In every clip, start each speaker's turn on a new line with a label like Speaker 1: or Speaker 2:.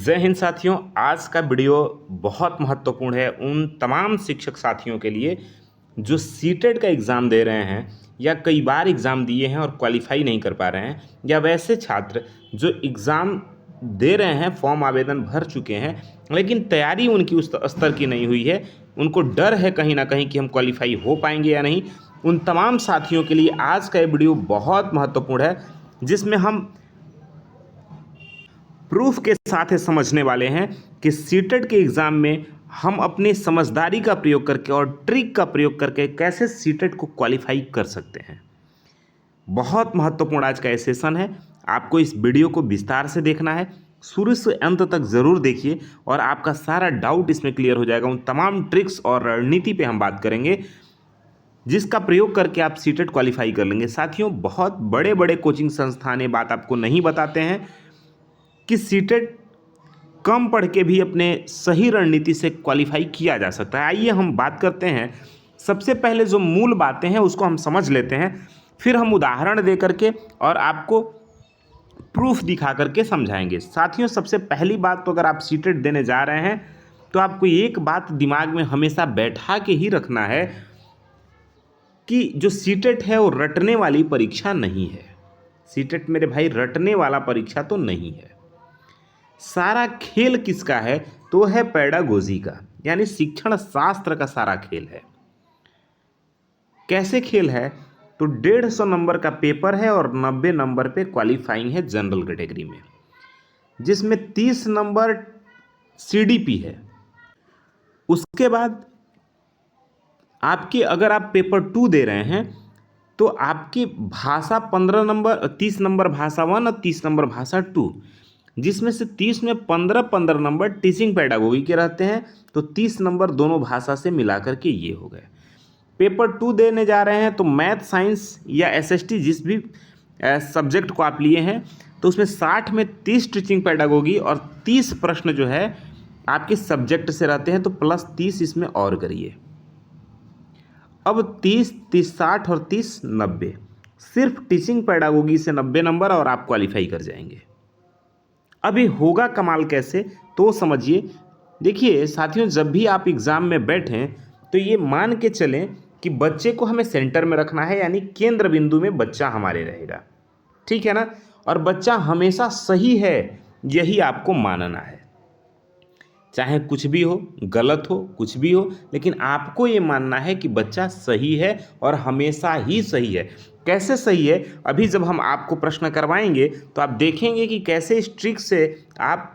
Speaker 1: जय हिंद साथियों। आज का वीडियो बहुत महत्वपूर्ण है उन तमाम शिक्षक साथियों के लिए जो सीटेट का एग्ज़ाम दे रहे हैं या कई बार एग्ज़ाम दिए हैं और क्वालिफाई नहीं कर पा रहे हैं, या वैसे छात्र जो एग्ज़ाम दे रहे हैं, फॉर्म आवेदन भर चुके हैं लेकिन तैयारी उनकी उस स्तर की नहीं हुई है, उनको डर है कहीं ना कहीं कि हम क्वालिफाई हो पाएंगे या नहीं। उन तमाम साथियों के लिए आज का ये वीडियो बहुत महत्वपूर्ण है, जिसमें हम प्रूफ के साथ ही समझने वाले हैं कि सीटेट के एग्ज़ाम में हम अपनी समझदारी का प्रयोग करके और ट्रिक का प्रयोग करके कैसे सीटेट को क्वालिफाई कर सकते हैं। बहुत महत्वपूर्ण आज का ये सेशन है। आपको इस वीडियो को विस्तार से देखना है, शुरू से अंत तक ज़रूर देखिए और आपका सारा डाउट इसमें क्लियर हो जाएगा। उन तमाम ट्रिक्स और रणनीति पे हम बात करेंगे जिसका प्रयोग करके आप सीटेट क्वालिफाई कर लेंगे। साथियों, बहुत बड़े बड़े कोचिंग संस्थान ये बात आपको नहीं बताते हैं कि सीटेट कम पढ़ के भी अपने सही रणनीति से क्वालिफाई किया जा सकता है। आइए हम बात करते हैं। सबसे पहले जो मूल बातें हैं उसको हम समझ लेते हैं, फिर हम उदाहरण दे करके और आपको प्रूफ दिखा करके समझाएंगे। साथियों, सबसे पहली बात तो अगर आप सीटेट देने जा रहे हैं तो आपको एक बात दिमाग में हमेशा बैठा के ही रखना है कि जो सीटेट है वो रटने वाली परीक्षा नहीं है। सीटेट मेरे भाई रटने वाला परीक्षा तो नहीं है। सारा खेल किसका है? तो है पेडागोजी का, यानी शिक्षण शास्त्र का सारा खेल है। कैसे खेल है? तो 150 नंबर का पेपर है और 90 नंबर पे क्वालिफाइंग है जनरल कैटेगरी में, जिसमें 30 नंबर सीडीपी है। उसके बाद आपके अगर आप पेपर 2 दे रहे हैं तो आपकी भाषा 15 नंबर, 30 नंबर भाषा 1 और 30 नंबर भाषा 2, जिसमें से 30 में 15-15 नंबर टीचिंग पेडागोगी के रहते हैं, तो 30 नंबर दोनों भाषा से मिला करके ये हो गए। पेपर 2 देने जा रहे हैं तो मैथ, साइंस या एसएसटी जिस भी सब्जेक्ट को आप लिए हैं तो उसमें 60 में 30 टीचिंग पेडागोगी और 30 प्रश्न जो है आपके सब्जेक्ट से रहते हैं, तो प्लस 30 इसमें और करिए। अब 30, 30, 60 और 30, 90, सिर्फ टीचिंग पेडागोगी से 90 नंबर और आप क्वालिफाई कर जाएंगे। अभी होगा कमाल कैसे? तो समझिए। देखिए साथियों, जब भी आप एग्ज़ाम में बैठें तो ये मान के चलें कि बच्चे को हमें सेंटर में रखना है, यानी केंद्र बिंदु में बच्चा हमारे रहेगा, ठीक है ना। और बच्चा हमेशा सही है यही आपको मानना है, चाहे कुछ भी हो, गलत हो, कुछ भी हो, लेकिन आपको ये मानना है कि बच्चा सही है और हमेशा ही सही है। कैसे सही है? अभी जब हम आपको प्रश्न करवाएंगे तो आप देखेंगे कि कैसे इस ट्रिक से आप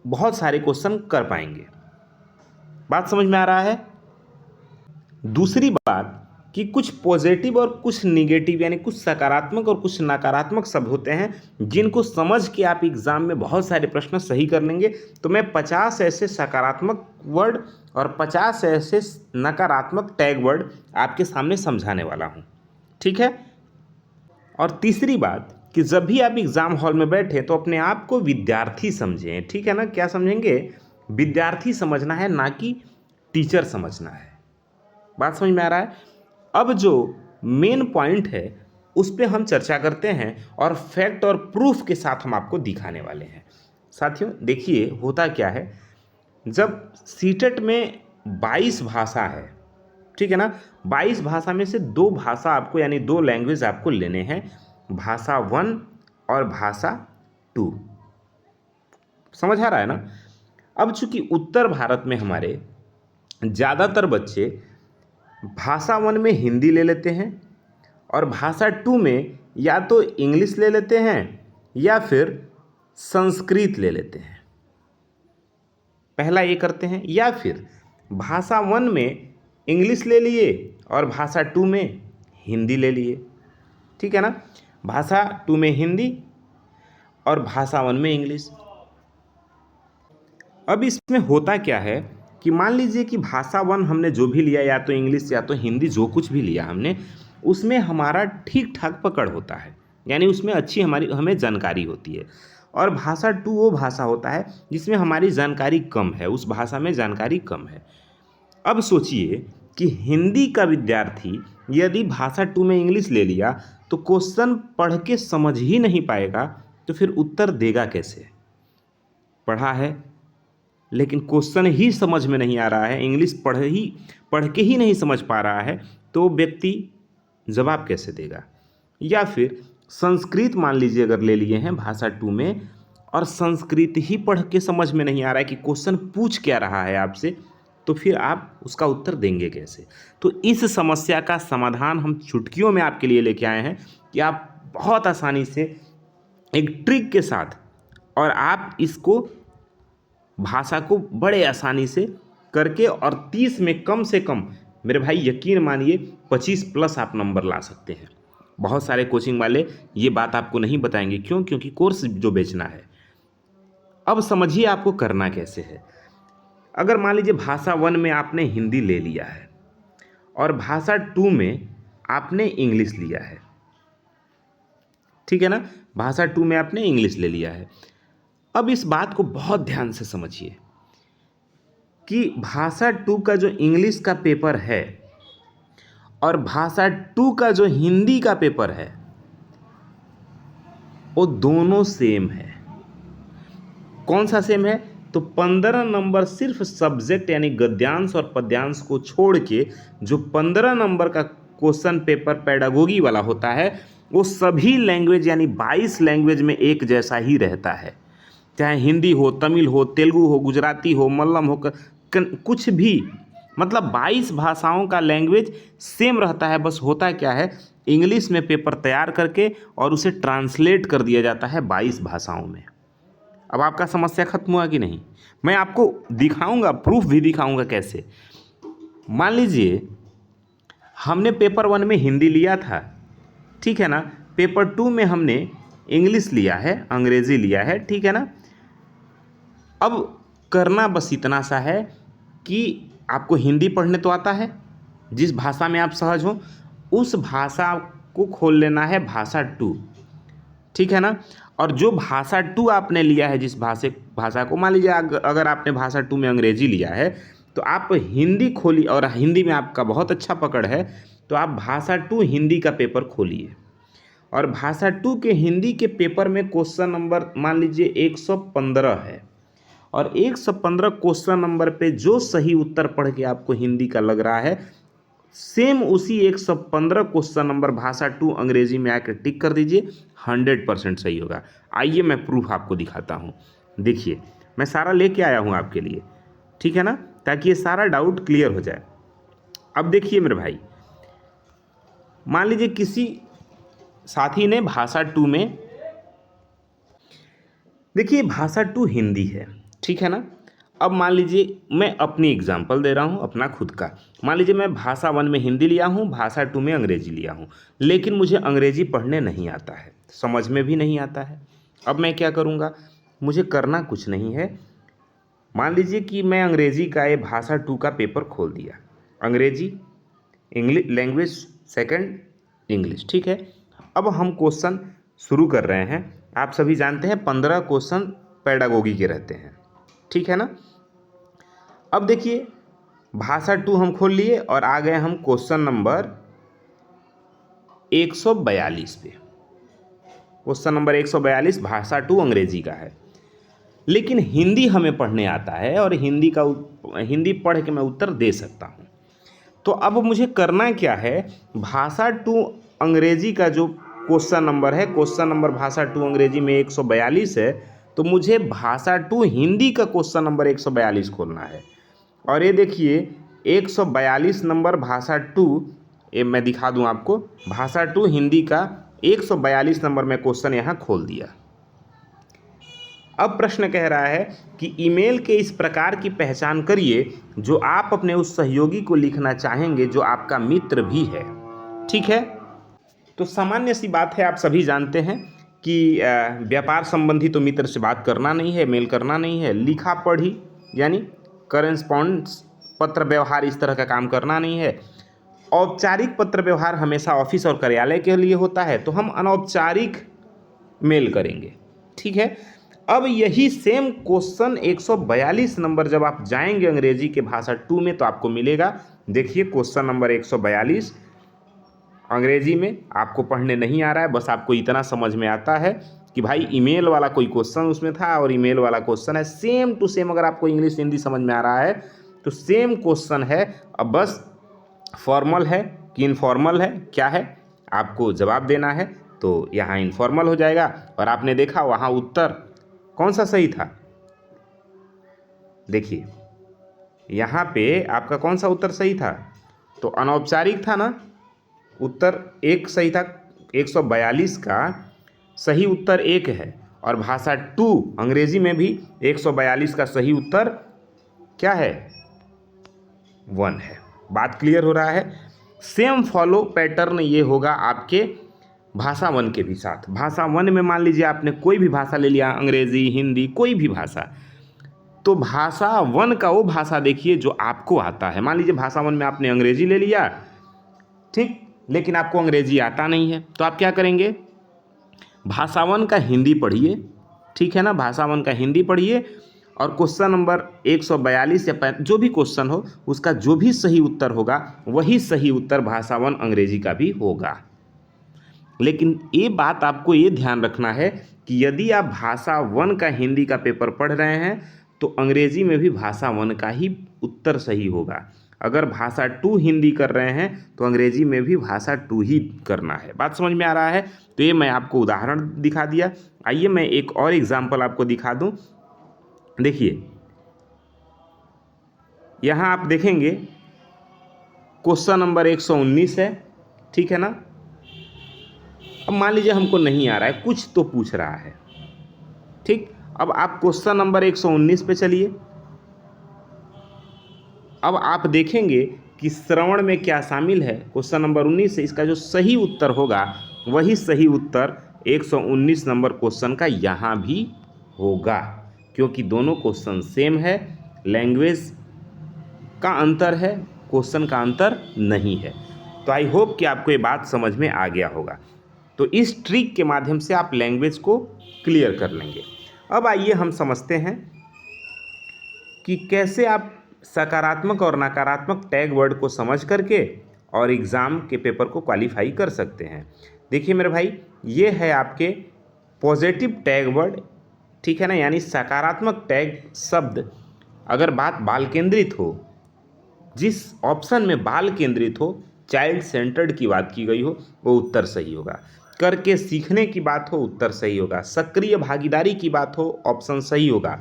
Speaker 1: बहुत सारे क्वेश्चन कर पाएंगे। बात समझ में आ रहा है? दूसरी बात कि कुछ पॉजिटिव और कुछ निगेटिव, यानी कुछ सकारात्मक और कुछ नकारात्मक शब्द होते हैं जिनको समझ के आप एग्ज़ाम में बहुत सारे प्रश्न सही कर लेंगे। तो मैं 50 ऐसे सकारात्मक वर्ड और 50 ऐसे नकारात्मक टैग वर्ड आपके सामने समझाने वाला हूँ, ठीक है। और तीसरी बात कि जब भी आप एग्ज़ाम हॉल में बैठे तो अपने आप को विद्यार्थी समझें, ठीक है ना। क्या समझेंगे? विद्यार्थी समझना है, ना कि टीचर समझना है। बात समझ में आ रहा है? अब जो मेन पॉइंट है उस पे हम चर्चा करते हैं और फैक्ट और प्रूफ के साथ हम आपको दिखाने वाले हैं। साथियों देखिए, होता क्या है, जब सीटेट में 22 भाषा है, ठीक है ना, 22 भाषा में से 2 भाषा आपको, यानी 2 लैंग्वेज आपको लेने हैं, भाषा 1 और भाषा 2। समझ आ रहा है ना। अब चूंकि उत्तर भारत में हमारे ज़्यादातर बच्चे भाषा 1 में हिंदी ले लेते हैं और भाषा 2 में या तो इंग्लिश ले लेते हैं या फिर संस्कृत ले लेते हैं। पहला ये करते हैं, या फिर भाषा 1 में इंग्लिश ले लिए और भाषा 2 में हिंदी ले लिए, ठीक है ना। भाषा 2 में हिंदी और भाषा 1 में इंग्लिश। अब इसमें होता क्या है कि मान लीजिए कि भाषा 1 हमने जो भी लिया, या तो इंग्लिश या तो हिंदी, जो कुछ भी लिया हमने, उसमें हमारा ठीक ठाक पकड़ होता है, यानी उसमें अच्छी हमें जानकारी होती है। और भाषा 2 वो भाषा होता है जिसमें हमारी जानकारी कम है, उस भाषा में जानकारी कम है। अब सोचिए कि हिंदी का विद्यार्थी यदि भाषा 2 में इंग्लिश ले लिया तो क्वेश्चन पढ़ के समझ ही नहीं पाएगा, तो फिर उत्तर देगा कैसे? पढ़ा है लेकिन क्वेश्चन ही समझ में नहीं आ रहा है, इंग्लिश पढ़ के ही नहीं समझ पा रहा है, तो व्यक्ति जवाब कैसे देगा? या फिर संस्कृत मान लीजिए अगर ले लिए हैं भाषा 2 में और संस्कृत ही पढ़ के समझ में नहीं आ रहा है कि क्वेश्चन पूछ क्या रहा है आपसे, तो फिर आप उसका उत्तर देंगे कैसे? तो इस समस्या का समाधान हम चुटकियों में आपके लिए लेके आए हैं कि आप बहुत आसानी से एक ट्रिक के साथ और आप इसको भाषा को बड़े आसानी से करके और 30 में कम से कम मेरे भाई यकीन मानिए 25 प्लस आप नंबर ला सकते हैं। बहुत सारे कोचिंग वाले ये बात आपको नहीं बताएंगे, क्यों? क्योंकि कोर्स जो बेचना है। अब समझिए आपको करना कैसे है। अगर मान लीजिए भाषा 1 में आपने हिंदी ले लिया है और भाषा 2 में आपने इंग्लिश लिया है, ठीक है ना? भाषा 2 में आपने इंग्लिश ले लिया है। अब इस बात को बहुत ध्यान से समझिए कि भाषा 2 का जो इंग्लिश का पेपर है और भाषा 2 का जो हिंदी का पेपर है वो दोनों सेम है। कौन सा सेम है? तो 15 नंबर सिर्फ सब्जेक्ट यानी गद्यांश और पद्यांश को छोड़ के जो 15 नंबर का क्वेश्चन पेपर पेडागोगी वाला होता है वो सभी लैंग्वेज यानी 22 लैंग्वेज में एक जैसा ही रहता है। चाहे हिंदी हो, तमिल हो, तेलुगु हो, गुजराती हो, मलयालम हो, कुछ भी, मतलब 22 भाषाओं का लैंग्वेज सेम रहता है। बस होता क्या है, इंग्लिश में पेपर तैयार करके और उसे ट्रांसलेट कर दिया जाता है 22 भाषाओं में। अब आपका समस्या खत्म हुआ कि नहीं? मैं आपको दिखाऊंगा, प्रूफ भी दिखाऊंगा कैसे। मान लीजिए हमने पेपर 1 में हिंदी लिया था, ठीक है ना? पेपर 2 में हमने इंग्लिश लिया है, अंग्रेजी लिया है, ठीक है ना? अब करना बस इतना सा है कि आपको हिंदी पढ़ने तो आता है, जिस भाषा में आप सहज हो उस भाषा को खोल लेना है भाषा 2, ठीक है ना? और जो भाषा 2 आपने लिया है, जिस भाषा को मान लीजिए अगर आपने भाषा 2 में अंग्रेजी लिया है तो आप हिंदी खोलिए, और हिंदी में आपका बहुत अच्छा पकड़ है तो आप भाषा 2 हिंदी का पेपर खोलिए और भाषा 2 के हिंदी के पेपर में क्वेश्चन नंबर मान लीजिए 115 है और 115 क्वेश्चन नंबर पे जो सही उत्तर पढ़ के आपको हिंदी का लग रहा है सेम उसी 115 क्वेश्चन नंबर भाषा 2 अंग्रेजी में आकर टिक कर दीजिए, 100% सही होगा। आइए मैं प्रूफ आपको दिखाता हूँ। देखिए मैं सारा लेके आया हूँ आपके लिए, ठीक है ना, ताकि ये सारा डाउट क्लियर हो जाए। अब देखिए मेरे भाई, मान लीजिए किसी साथी ने भाषा 2 में, देखिए भाषा 2 हिंदी है, ठीक है ना? अब मान लीजिए मैं अपनी एग्जांपल दे रहा हूँ, अपना खुद का। मान लीजिए मैं भाषा 1 में हिंदी लिया हूँ, भाषा 2 में अंग्रेजी लिया हूँ, लेकिन मुझे अंग्रेजी पढ़ने नहीं आता है, समझ में भी नहीं आता है। अब मैं क्या करूँगा? मुझे करना कुछ नहीं है। मान लीजिए कि मैं अंग्रेजी का ये भाषा 2 का पेपर खोल दिया, अंग्रेजी, इंग्लिश लैंग्वेज सेकंड, इंग्लिश, ठीक है। अब हम क्वेश्चन शुरू कर रहे हैं। आप सभी जानते हैं 15 क्वेश्चन पेडागोगी के रहते हैं, ठीक है ना? अब देखिए भाषा 2 हम खोल लिए और आ गए हम क्वेश्चन नंबर 142 पे। क्वेश्चन नंबर 142 भाषा 2 अंग्रेजी का है, लेकिन हिंदी हमें पढ़ने आता है और हिंदी पढ़ के मैं उत्तर दे सकता हूँ। तो अब मुझे करना क्या है? भाषा 2 अंग्रेजी का जो क्वेश्चन नंबर है, क्वेश्चन नंबर भाषा 2 अंग्रेजी में 142 है, तो मुझे भाषा 2 हिंदी का क्वेश्चन नंबर 142 खोलना है। और ये देखिए 142 नंबर भाषा 2, ये मैं दिखा दूं आपको, भाषा 2 हिंदी का 142 नंबर में क्वेश्चन यहाँ खोल दिया। अब प्रश्न कह रहा है कि ईमेल के इस प्रकार की पहचान करिए जो आप अपने उस सहयोगी को लिखना चाहेंगे जो आपका मित्र भी है, ठीक है? तो सामान्य सी बात है, आप सभी जानते हैं कि व्यापार संबंधी तो मित्र से बात करना नहीं है, मेल करना नहीं है, लिखा पढ़ी यानी करेस्पॉन्डेंस पत्र व्यवहार इस तरह का काम करना नहीं है। औपचारिक पत्र व्यवहार हमेशा ऑफिस और कार्यालय के लिए होता है, तो हम अनौपचारिक मेल करेंगे, ठीक है? अब यही सेम क्वेश्चन 142 नंबर जब आप जाएंगे अंग्रेजी के भाषा 2 में तो आपको मिलेगा। देखिए क्वेश्चन नंबर 142 अंग्रेजी में आपको पढ़ने नहीं आ रहा है, बस आपको इतना समझ में आता है कि भाई ईमेल वाला कोई क्वेश्चन उसमें था और ईमेल वाला क्वेश्चन है, सेम टू सेम। अगर आपको इंग्लिश हिंदी समझ में आ रहा है तो सेम क्वेश्चन है, अब बस फॉर्मल है कि इनफॉर्मल है, क्या है आपको जवाब देना है। तो यहाँ इनफॉर्मल हो जाएगा और आपने देखा वहाँ उत्तर कौन सा सही था। देखिए यहाँ पे आपका कौन सा उत्तर सही था, तो अनौपचारिक था ना, उत्तर एक सही था। 142 का सही उत्तर 1 है और भाषा 2 अंग्रेजी में भी 142 का सही उत्तर क्या है, 1 है। बात क्लियर हो रहा है। सेम फॉलो पैटर्न ये होगा आपके भाषा 1 के भी साथ। भाषा 1 में मान लीजिए आपने कोई भी भाषा ले लिया, अंग्रेजी, हिंदी, कोई भी भाषा, तो भाषा 1 का वो भाषा देखिए जो आपको आता है। मान लीजिए भाषा 1 में आपने अंग्रेजी ले लिया, ठीक, लेकिन आपको अंग्रेजी आता नहीं है, तो आप क्या करेंगे, भाषा 1 का हिंदी पढ़िए, ठीक है ना, भाषा 1 का हिंदी पढ़िए और क्वेश्चन नंबर 142 या जो भी क्वेश्चन हो उसका जो भी सही उत्तर होगा वही सही उत्तर भाषा 1 अंग्रेजी का भी होगा। लेकिन ये बात आपको ये ध्यान रखना है कि यदि आप भाषा 1 का हिंदी का पेपर पढ़ रहे हैं तो अंग्रेजी में भी भाषा 1 का ही उत्तर सही होगा। अगर भाषा 2 हिंदी कर रहे हैं तो अंग्रेजी में भी भाषा 2 ही करना है। बात समझ में आ रहा है। तो ये मैं आपको उदाहरण दिखा दिया। आइए मैं एक और एग्जाम्पल आपको दिखा दूं। देखिए यहाँ आप देखेंगे क्वेश्चन नंबर 119 है, ठीक है ना। अब मान लीजिए हमको नहीं आ रहा है, कुछ तो पूछ रहा है, ठीक। अब आप क्वेश्चन नंबर 119 पे चलिए। अब आप देखेंगे कि श्रवण में क्या शामिल है। क्वेश्चन नंबर 19 से इसका जो सही उत्तर होगा वही सही उत्तर 119 नंबर क्वेश्चन का यहाँ भी होगा, क्योंकि दोनों क्वेश्चन सेम है। लैंग्वेज का अंतर है, क्वेश्चन का अंतर नहीं है। तो आई होप कि आपको ये बात समझ में आ गया होगा। तो इस ट्रिक के माध्यम से आप लैंग्वेज को क्लियर कर लेंगे। अब आइए हम समझते हैं कि कैसे आप सकारात्मक और नकारात्मक टैग वर्ड को समझ करके और एग्ज़ाम के पेपर को क्वालिफाई कर सकते हैं। देखिए मेरे भाई, ये है आपके पॉजिटिव टैग वर्ड, ठीक है ना, यानी सकारात्मक टैग शब्द। अगर बात बाल केंद्रित हो, जिस ऑप्शन में बाल केंद्रित हो, चाइल्ड सेंटर्ड की बात की गई हो, वो उत्तर सही होगा। करके सीखने की बात हो, उत्तर सही होगा। सक्रिय भागीदारी की बात हो, ऑप्शन सही होगा।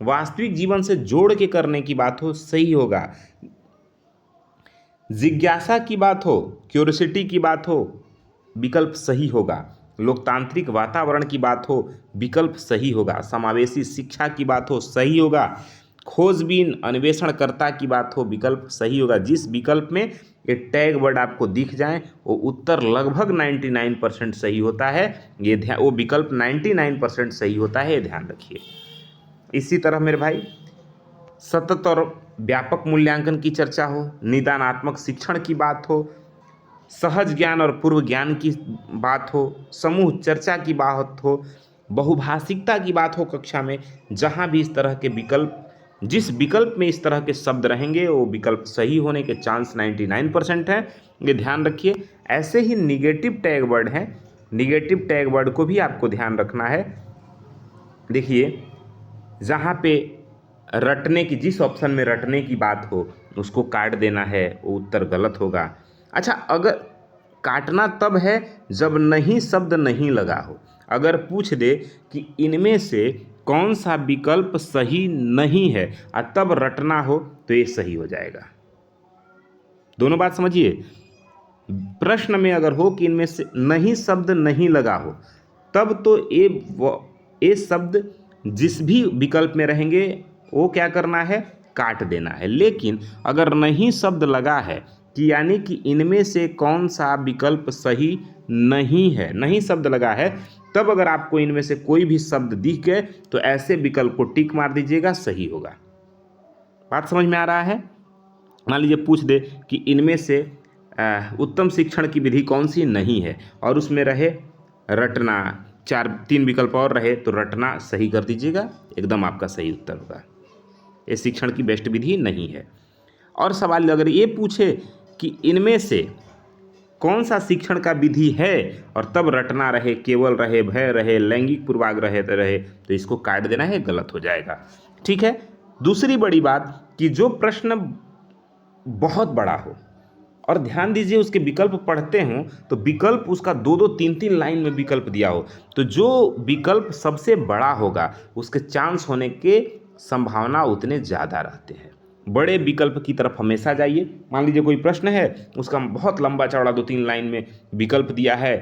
Speaker 1: वास्तविक जीवन से जोड़ के करने की बात हो, सही होगा। जिज्ञासा की बात हो, क्यूरियोसिटी की बात हो, विकल्प सही होगा। लोकतांत्रिक वातावरण की बात हो, विकल्प सही होगा। समावेशी शिक्षा की बात हो, सही होगा। खोजबीन अन्वेषणकर्ता की बात हो, विकल्प सही होगा। जिस विकल्प में ये टैग वर्ड आपको दिख जाए वो उत्तर लगभग 99% सही होता है। ये ध्यान, वो विकल्प 99% सही होता है, ये ध्यान रखिए। इसी तरह मेरे भाई, सतत और व्यापक मूल्यांकन की चर्चा हो, निदानात्मक शिक्षण की बात हो, सहज ज्ञान और पूर्व ज्ञान की बात हो, समूह चर्चा की बात हो, बहुभाषिकता की बात हो कक्षा में, जहाँ भी इस तरह के विकल्प, जिस विकल्प में इस तरह के शब्द रहेंगे वो विकल्प सही होने के चांस 99% है, ये ध्यान रखिए। ऐसे ही निगेटिव टैग वर्ड हैं, निगेटिव टैग वर्ड को भी आपको ध्यान रखना है। देखिए जहाँ पे रटने की, जिस ऑप्शन में रटने की बात हो उसको काट देना है, वो उत्तर गलत होगा। अच्छा, अगर काटना तब है जब नहीं शब्द नहीं लगा हो। अगर पूछ दे कि इनमें से कौन सा विकल्प सही नहीं है और तब रटना हो तो ये सही हो जाएगा। दोनों बात समझिए। प्रश्न में अगर हो कि इनमें से नहीं शब्द नहीं लगा हो, तब तो ये शब्द जिस भी विकल्प में रहेंगे वो क्या करना है, काट देना है। लेकिन अगर नहीं शब्द लगा है कि यानी कि इनमें से कौन सा विकल्प सही नहीं है, नहीं शब्द लगा है, तब अगर आपको इनमें से कोई भी शब्द दिख गए तो ऐसे विकल्प को टिक मार दीजिएगा, सही होगा। बात समझ में आ रहा है। मान लीजिए पूछ दे कि इनमें से उत्तम शिक्षण की विधि कौन सी नहीं है और उसमें रहे रटना, 3 विकल्प और रहे तो रटना सही कर दीजिएगा, एकदम आपका सही उत्तर होगा। ये शिक्षण की बेस्ट विधि नहीं है। और सवाल अगर ये पूछे कि इनमें से कौन सा शिक्षण का विधि है, और तब रटना रहे, केवल रहे, भय रहे, लैंगिक पूर्वाग्रह रहे, तो इसको काट देना है, गलत हो जाएगा। ठीक है। दूसरी बड़ी बात कि जो प्रश्न बहुत बड़ा हो और ध्यान दीजिए उसके विकल्प पढ़ते हों तो विकल्प उसका 2-2, 3-3 लाइन में विकल्प दिया हो, तो जो विकल्प सबसे बड़ा होगा उसके चांस होने के संभावना उतने ज़्यादा रहते हैं। बड़े विकल्प की तरफ हमेशा जाइए। मान लीजिए कोई प्रश्न है, उसका बहुत लंबा चौड़ा 2-3 लाइन में विकल्प दिया है,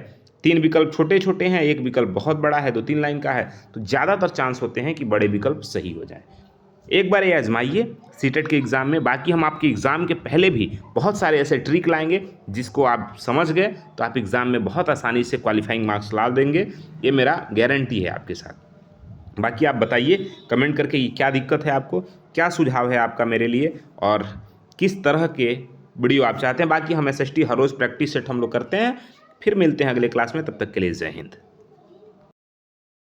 Speaker 1: 3 विकल्प छोटे छोटे हैं, एक विकल्प बहुत बड़ा है, 2-3 लाइन का है, तो ज़्यादातर चांस होते हैं कि बड़े विकल्प सही हो जाए। एक बार ये आजमाइए सीटेट के एग्ज़ाम में। बाकी हम आपके एग्ज़ाम के पहले भी बहुत सारे ऐसे ट्रिक लाएंगे जिसको आप समझ गए तो आप एग्ज़ाम में बहुत आसानी से क्वालिफाइंग मार्क्स ला देंगे, ये मेरा गारंटी है आपके साथ। बाकी आप बताइए कमेंट करके ये क्या दिक्कत है आपको, क्या सुझाव है आपका मेरे लिए, और किस तरह के वीडियो आप चाहते हैं। बाकी हम SST हर रोज़ प्रैक्टिस सेट हम लोग करते हैं। फिर मिलते हैं अगले क्लास में, तब तक के लिए जय हिंद।